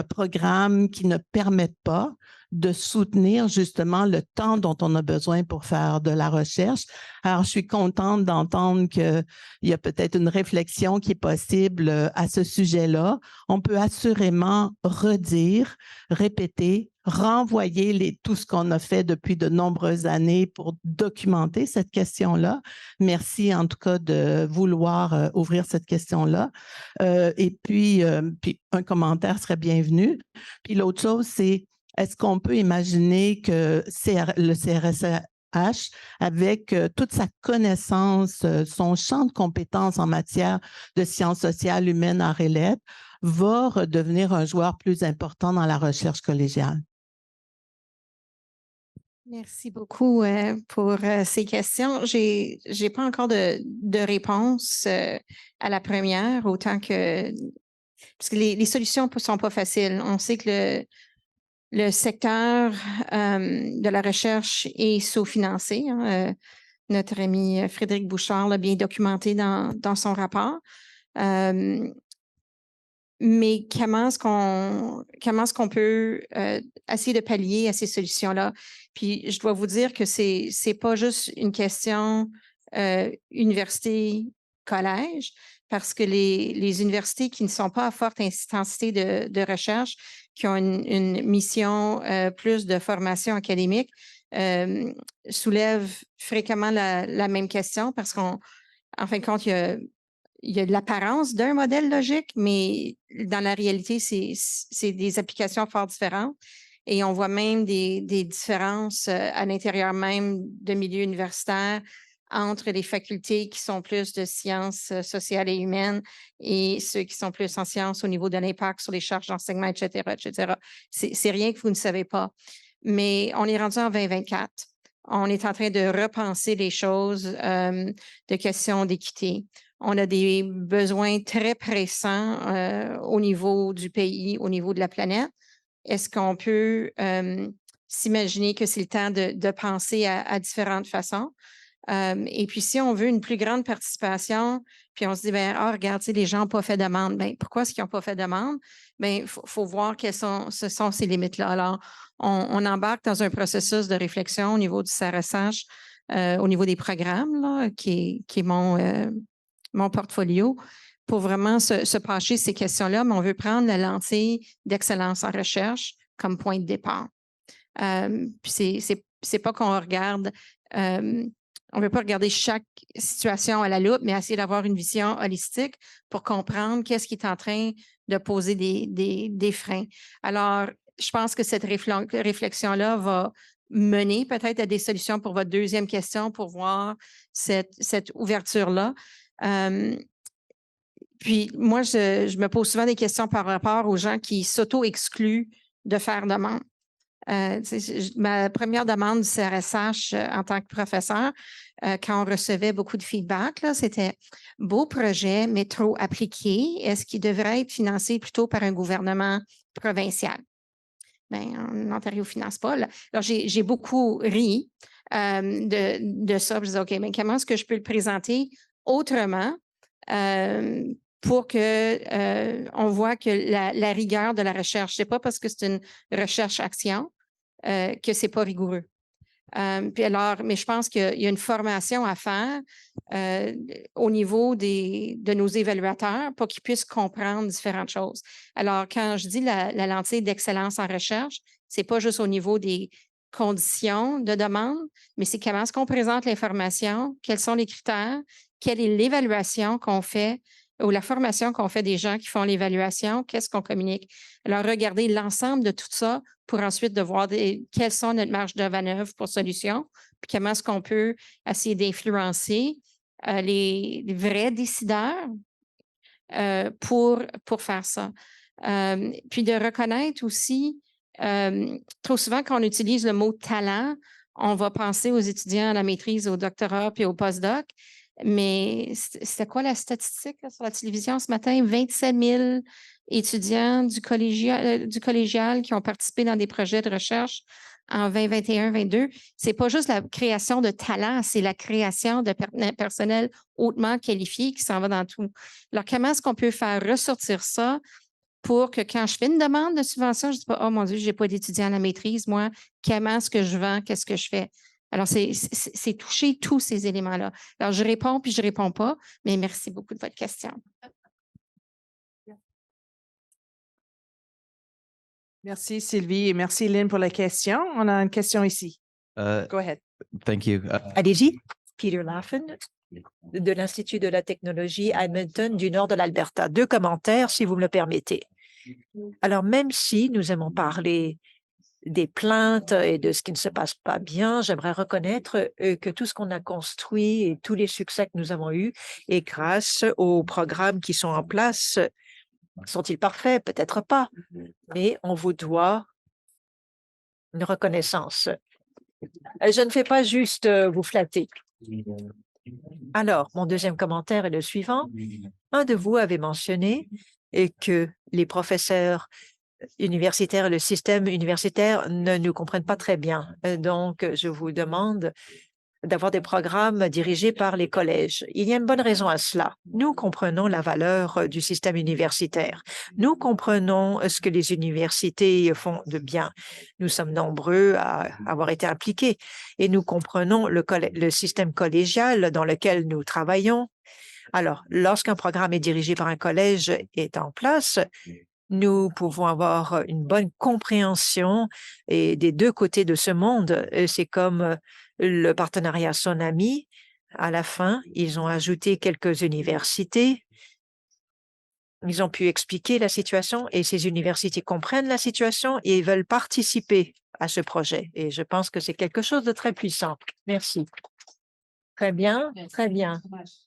programmes qui ne permettent pas de soutenir justement le temps dont on a besoin pour faire de la recherche. Alors, je suis contente d'entendre qu'il y a peut-être une réflexion qui est possible à ce sujet-là. On peut assurément redire, répéter, renvoyer tout ce qu'on a fait depuis de nombreuses années pour documenter cette question-là. Merci en tout cas de vouloir ouvrir cette question-là. Et puis, un commentaire serait bienvenu. Puis l'autre chose, c'est est-ce qu'on peut imaginer que le CRSH, avec toute sa connaissance, son champ de compétences en matière de sciences sociales, humaines, arts et lettres, va redevenir un joueur plus important dans la recherche collégiale? Merci beaucoup pour ces questions. J'ai pas encore de réponse à la première, autant que parce que les solutions ne sont pas faciles. On sait que le secteur de la recherche est sous-financé. Hein. Notre ami Frédéric Bouchard l'a bien documenté dans son rapport. Mais comment est-ce qu'on peut essayer de pallier à ces solutions-là? Puis je dois vous dire que c'est pas juste une question université, collège, parce que les universités qui ne sont pas à forte intensité de recherche, qui ont une mission plus de formation académique, soulèvent fréquemment la même question parce qu'en fin de compte, il y a de l'apparence d'un modèle logique, mais dans la réalité, c'est des applications fort différentes. Et on voit même des différences à l'intérieur même de milieux universitaires entre les facultés qui sont plus de sciences sociales et humaines et ceux qui sont plus en sciences au niveau de l'impact sur les charges d'enseignement, etc., etc. C'est rien que vous ne savez pas. Mais on est rendu en 2024. On est en train de repenser les choses de questions d'équité. On a des besoins très pressants au niveau du pays, au niveau de la planète. Est-ce qu'on peut s'imaginer que c'est le temps de penser à différentes façons? Et puis, si on veut une plus grande participation, puis on se dit, regarde, les gens n'ont pas fait demande. Pourquoi est-ce qu'ils n'ont pas fait demande? Il faut voir quelles sont ces limites-là. Alors, on embarque dans un processus de réflexion au niveau du CRSH, au niveau des programmes, là, qui est mon mon portfolio pour vraiment se pencher ces questions-là, mais on veut prendre la lentille d'excellence en recherche comme point de départ. Puis c'est pas qu'on regarde, on ne veut pas regarder chaque situation à la loupe, mais essayer d'avoir une vision holistique pour comprendre qu'est-ce qui est en train de poser des freins. Alors, je pense que cette réflexion-là va mener peut-être à des solutions pour votre deuxième question pour voir cette ouverture-là. Puis moi, je me pose souvent des questions par rapport aux gens qui s'auto-excluent de faire demande. Ma première demande du CRSH en tant que professeur, quand on recevait beaucoup de feedback, c'était « beau projet, mais trop appliqué. Est-ce qu'il devrait être financé plutôt par un gouvernement provincial? » Bien, en Ontario ne finance pas. Là. Alors, j'ai beaucoup ri de ça. Je disais, OK, mais comment est-ce que je peux le présenter autrement pour qu'on voit que la rigueur de la recherche, ce n'est pas parce que c'est une recherche-action que ce n'est pas rigoureux. Puis alors, mais je pense qu'il y a une formation à faire au niveau de nos évaluateurs pour qu'ils puissent comprendre différentes choses. Alors, quand je dis la lentille d'excellence en recherche, ce n'est pas juste au niveau des conditions de demande, mais c'est comment est-ce qu'on présente l'information, quels sont les critères, quelle est l'évaluation qu'on fait ou la formation qu'on fait des gens qui font l'évaluation, qu'est-ce qu'on communique. Alors, regardez l'ensemble de tout ça pour ensuite de voir quelles sont notre marge de manœuvre pour solution, puis comment est-ce qu'on peut essayer d'influencer les vrais décideurs pour faire ça. Puis de reconnaître aussi, trop souvent quand on utilise le mot talent, on va penser aux étudiants à la maîtrise, au doctorat puis au postdoc. Mais c'était quoi la statistique là, sur la télévision ce matin? 27 000 étudiants du collégial qui ont participé dans des projets de recherche en 2021-22. Ce n'est pas juste la création de talents, c'est la création de personnel hautement qualifié qui s'en va dans tout. Alors, comment est-ce qu'on peut faire ressortir ça pour que quand je fais une demande de subvention, je ne dis pas « Oh mon Dieu, je n'ai pas d'étudiant à la maîtrise, moi, comment est-ce que je vends, qu'est-ce que je fais? » Alors, c'est toucher tous ces éléments-là. Alors, je réponds puis je ne réponds pas, mais merci beaucoup de votre question. Merci Sylvie et merci Lynn pour la question. On a une question ici. Go ahead. Thank you. Allez-y, Peter Laffin, de l'Institut de la technologie à Edmonton, du nord de l'Alberta. 2 commentaires, si vous me le permettez. Alors, même si nous aimons parler des plaintes et de ce qui ne se passe pas bien, j'aimerais reconnaître que tout ce qu'on a construit et tous les succès que nous avons eus est grâce aux programmes qui sont en place. Sont-ils parfaits? Peut-être pas, mais on vous doit une reconnaissance. Je ne fais pas juste vous flatter. Alors, mon deuxième commentaire est le suivant. Un de vous avait mentionné que les professeurs universitaires et le système universitaire ne nous comprennent pas très bien. Donc, je vous demande d'avoir des programmes dirigés par les collèges. Il y a une bonne raison à cela. Nous comprenons la valeur du système universitaire. Nous comprenons ce que les universités font de bien. Nous sommes nombreux à avoir été impliqués et nous comprenons le système collégial dans lequel nous travaillons. Alors, lorsqu'un programme est dirigé par un collège est en place, nous pouvons avoir une bonne compréhension et des 2 côtés de ce monde. C'est comme le partenariat Sonami. À la fin, ils ont ajouté quelques universités. Ils ont pu expliquer la situation et ces universités comprennent la situation et veulent participer à ce projet. Et je pense que c'est quelque chose de très puissant. Merci. Très bien, très bien.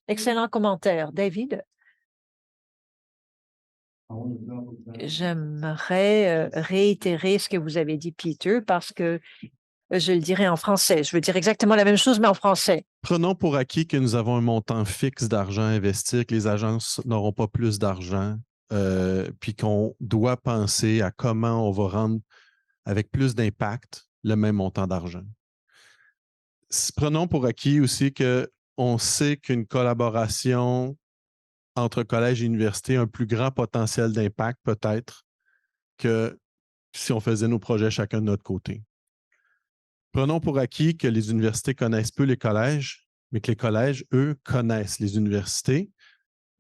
Excellent commentaire. David? J'aimerais réitérer ce que vous avez dit, Peter, parce que je le dirai en français. Je veux dire exactement la même chose, mais en français. Prenons pour acquis que nous avons un montant fixe d'argent à investir, que les agences n'auront pas plus d'argent, puis qu'on doit penser à comment on va rendre avec plus d'impact le même montant d'argent. Prenons pour acquis aussi qu'on sait qu'une collaboration entre collèges et universités a un plus grand potentiel d'impact peut-être que si on faisait nos projets chacun de notre côté. Prenons pour acquis que les universités connaissent peu les collèges, mais que les collèges, eux, connaissent les universités.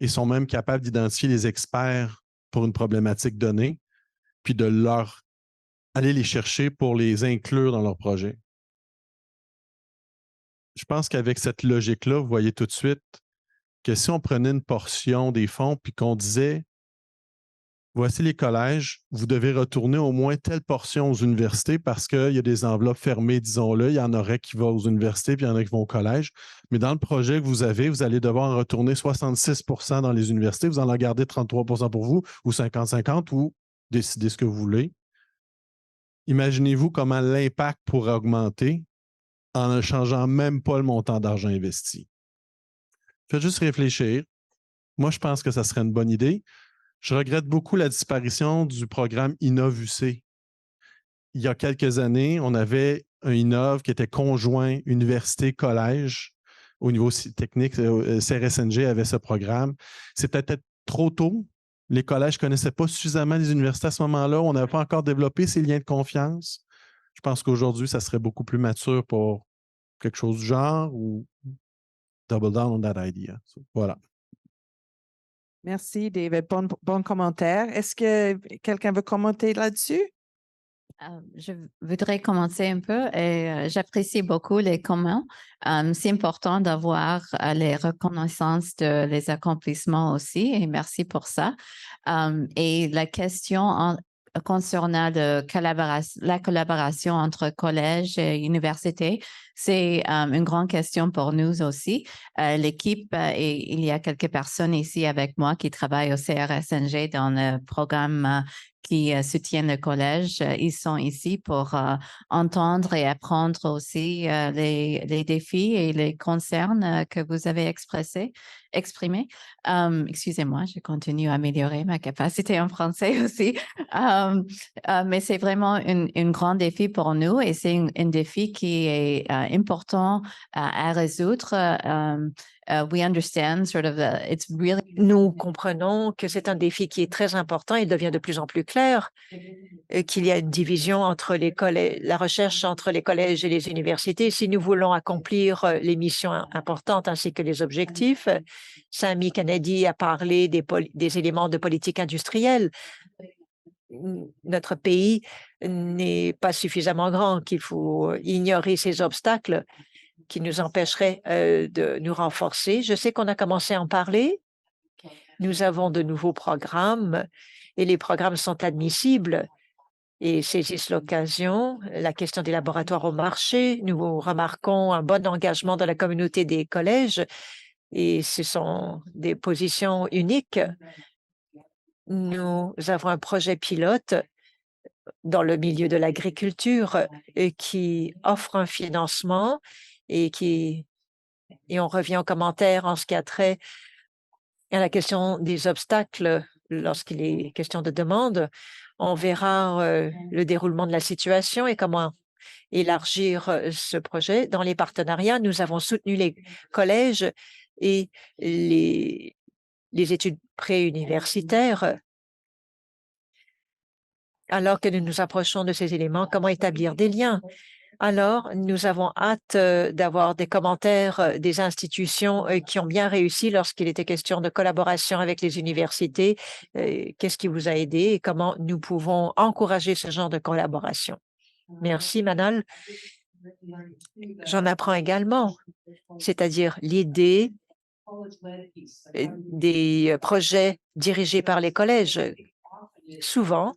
et sont même capables d'identifier les experts pour une problématique donnée, puis de aller les chercher pour les inclure dans leur projet. Je pense qu'avec cette logique-là, vous voyez tout de suite que si on prenait une portion des fonds puis qu'on disait voici les collèges, vous devez retourner au moins telle portion aux universités parce qu'il y a des enveloppes fermées, disons-le. Il y en aurait qui vont aux universités puis il y en a qui vont au collège. Mais dans le projet que vous avez, vous allez devoir en retourner 66 % dans les universités. Vous en gardez 33 % pour vous ou 50-50 ou décidez ce que vous voulez. Imaginez-vous comment l'impact pourrait augmenter en ne changeant même pas le montant d'argent investi. Faites juste réfléchir. Moi, je pense que ça serait une bonne idée. Je regrette beaucoup la disparition du programme Innov-UC. Il y a quelques années, on avait un Innov qui était conjoint université-collège au niveau technique. CRSNG avait ce programme. C'était peut-être trop tôt. Les collèges ne connaissaient pas suffisamment les universités à ce moment-là. On n'avait pas encore développé ces liens de confiance. Je pense qu'aujourd'hui, ça serait beaucoup plus mature pour quelque chose du genre ou double down on that idea. So, voilà. Merci, David. Bon commentaire. Est-ce que quelqu'un veut commenter là-dessus? Je voudrais commencer un peu et j'apprécie beaucoup les comments. C'est important d'avoir les reconnaissances de les accomplissements aussi et merci pour ça. Et la question concernant la collaboration entre collèges et universités, c'est une grande question pour nous aussi. L'équipe, et il y a quelques personnes ici avec moi qui travaillent au CRSNG dans le programme qui soutiennent le collège. Ils sont ici pour entendre et apprendre aussi les défis et les concerns que vous avez exprimés. Excusez-moi, je continue à améliorer ma capacité en français aussi. Mais c'est vraiment un grand défi pour nous et c'est un défi qui est important à résoudre. We understand sort of it's really. Nous comprenons que c'est un défi qui est très important. Il devient de plus en plus clair qu'il y a une division entre la recherche entre les collèges et les universités. Si nous voulons accomplir les missions importantes ainsi que les objectifs, Sami Kennedy a parlé des éléments de politique industrielle. Notre pays n'est pas suffisamment grand qu'il faut ignorer ces obstacles qui nous empêcheraient de nous renforcer. Je sais qu'on a commencé à en parler. Nous avons de nouveaux programmes et les programmes sont admissibles et saisissent l'occasion. La question des laboratoires au marché, nous remarquons un bon engagement dans la communauté des collèges et ce sont des positions uniques. Nous avons un projet pilote dans le milieu de l'agriculture qui offre un financement et on revient aux commentaires en ce qui a trait à la question des obstacles lorsqu'il est question de demande. On verra le déroulement de la situation et comment élargir ce projet. Dans les partenariats, nous avons soutenu les collèges et les études préuniversitaires. Alors que nous nous approchons de ces éléments, comment établir des liens? Alors, nous avons hâte d'avoir des commentaires des institutions qui ont bien réussi lorsqu'il était question de collaboration avec les universités. Qu'est-ce qui vous a aidé et comment nous pouvons encourager ce genre de collaboration? Merci, Manal. J'en apprends également, c'est-à-dire l'idée des projets dirigés par les collèges. Souvent,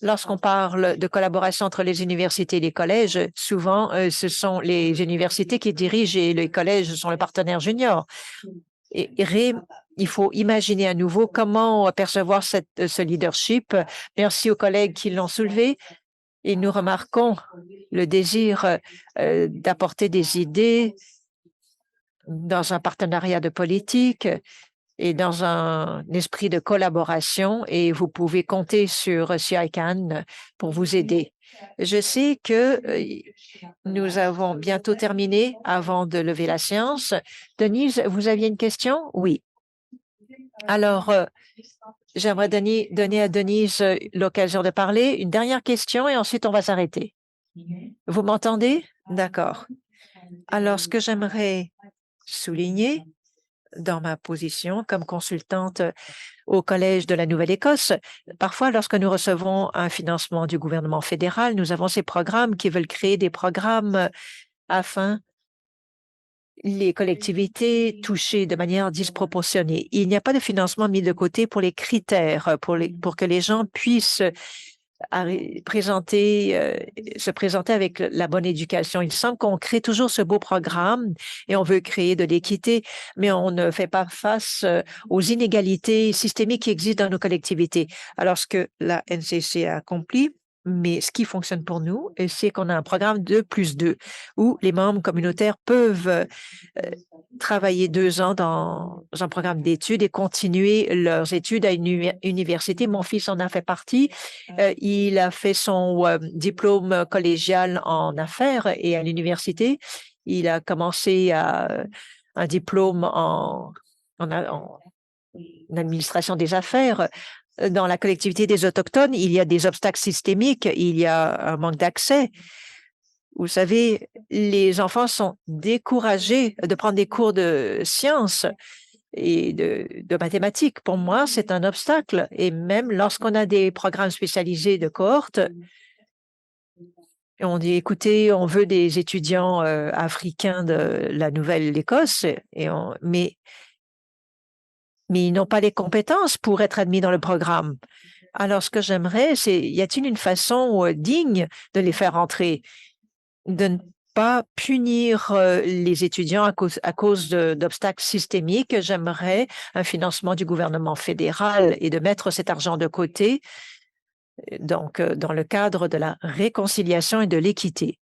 lorsqu'on parle de collaboration entre les universités et les collèges, souvent, ce sont les universités qui dirigent et les collèges sont le partenaire junior. Et il faut imaginer à nouveau comment percevoir ce leadership. Merci aux collègues qui l'ont soulevé. Et nous remarquons le désir d'apporter des idées dans un partenariat de politique et dans un esprit de collaboration et vous pouvez compter sur CICAN pour vous aider. Je sais que nous avons bientôt terminé avant de lever la séance. Denise, vous aviez une question? Oui. Alors, j'aimerais donner à Denise l'occasion de parler. Une dernière question et ensuite on va s'arrêter. Vous m'entendez? D'accord. Alors, ce que j'aimerais souligner, dans ma position comme consultante au Collège de la Nouvelle-Écosse. Parfois, lorsque nous recevons un financement du gouvernement fédéral, nous avons ces programmes qui veulent créer des programmes afin les collectivités touchées de manière disproportionnée. Il n'y a pas de financement mis de côté pour les critères, pour que les gens puissent se présenter avec la bonne éducation. Il semble qu'on crée toujours ce beau programme et on veut créer de l'équité, mais on ne fait pas face aux inégalités systémiques qui existent dans nos collectivités. Alors, ce que la NCC a accompli, mais ce qui fonctionne pour nous, c'est qu'on a un programme 2+2 où les membres communautaires peuvent travailler 2 ans dans un programme d'études et continuer leurs études à une université. Mon fils en a fait partie. Il a fait son diplôme collégial en affaires et à l'université. Il a commencé un diplôme en administration des affaires. Dans la collectivité des Autochtones, il y a des obstacles systémiques, il y a un manque d'accès. Vous savez, les enfants sont découragés de prendre des cours de sciences et de mathématiques. Pour moi, c'est un obstacle. Et même lorsqu'on a des programmes spécialisés de cohorte, on dit, écoutez, on veut des étudiants africains de la Nouvelle-Écosse, mais ils n'ont pas les compétences pour être admis dans le programme. Alors, ce que j'aimerais, c'est, y a-t-il une façon digne de les faire entrer, de ne pas punir les étudiants à cause d'obstacles systémiques? J'aimerais un financement du gouvernement fédéral et de mettre cet argent de côté, donc dans le cadre de la réconciliation et de l'équité.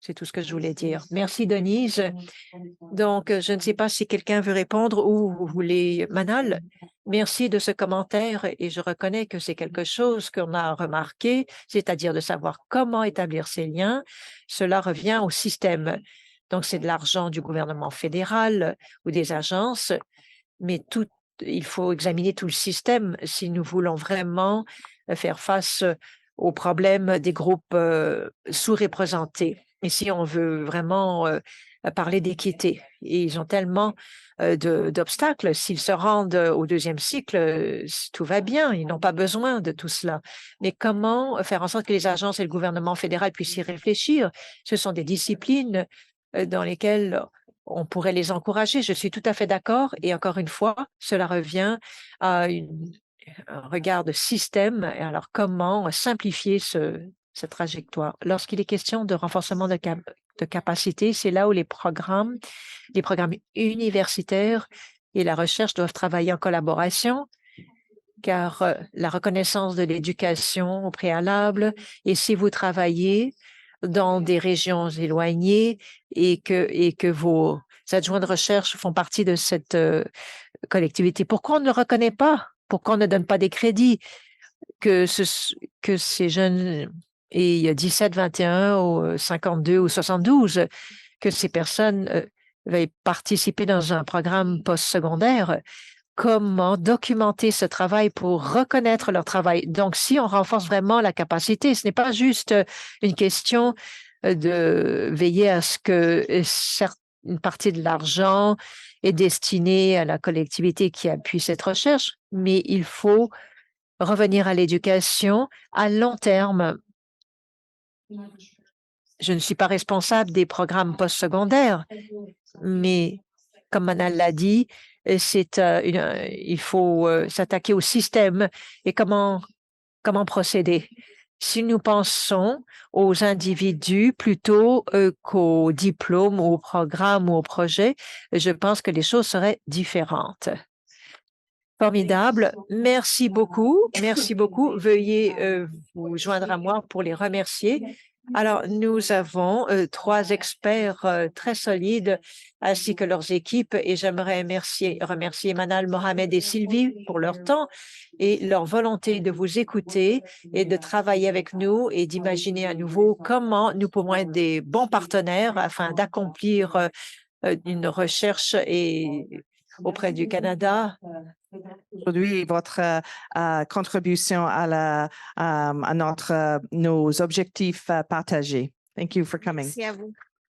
C'est tout ce que je voulais dire. Merci, Denise. Donc, je ne sais pas si quelqu'un veut répondre ou vous voulez, Manal. Merci de ce commentaire et je reconnais que c'est quelque chose qu'on a remarqué, c'est-à-dire de savoir comment établir ces liens. Cela revient au système. Donc, c'est de l'argent du gouvernement fédéral ou des agences, mais il faut examiner tout le système si nous voulons vraiment faire face aux problèmes des groupes sous-représentés. Et si on veut vraiment parler d'équité, et ils ont tellement d'obstacles, s'ils se rendent au 2e cycle, tout va bien, ils n'ont pas besoin de tout cela. Mais comment faire en sorte que les agences et le gouvernement fédéral puissent y réfléchir? Ce sont des disciplines dans lesquelles on pourrait les encourager. Je suis tout à fait d'accord. Et encore une fois, cela revient à un regard de système. Et alors, comment simplifier cette trajectoire? Lorsqu'il est question de renforcement de capacité, c'est là où les programmes universitaires et la recherche doivent travailler en collaboration, car la reconnaissance de l'éducation au préalable, et si vous travaillez dans des régions éloignées et que vos adjoints de recherche font partie de cette collectivité, pourquoi on ne le reconnaît pas? Pourquoi on ne donne pas des crédits que ces jeunes, et il y a 17, 21 ou 52 ou 72, que ces personnes veuillent participer dans un programme postsecondaire? Comment documenter ce travail pour reconnaître leur travail? Donc, si on renforce vraiment la capacité, ce n'est pas juste une question de veiller à ce que une partie de l'argent est destinée à la collectivité qui appuie cette recherche, mais il faut revenir à l'éducation à long terme. Je ne suis pas responsable des programmes postsecondaires, mais comme Manal l'a dit, il faut s'attaquer au système et comment procéder. Si nous pensons aux individus plutôt qu'aux diplômes, aux programmes ou aux projets, je pense que les choses seraient différentes. Formidable. Merci beaucoup. Merci beaucoup. Veuillez vous joindre à moi pour les remercier. Alors, nous avons 3 experts très solides ainsi que leurs équipes et j'aimerais remercier Manal, Mohamed et Sylvie pour leur temps et leur volonté de vous écouter et de travailler avec nous et d'imaginer à nouveau comment nous pouvons être des bons partenaires afin d'accomplir une recherche auprès du Canada. Aujourd'hui, votre contribution à nos objectifs partagés. Thank you for coming. Merci à vous.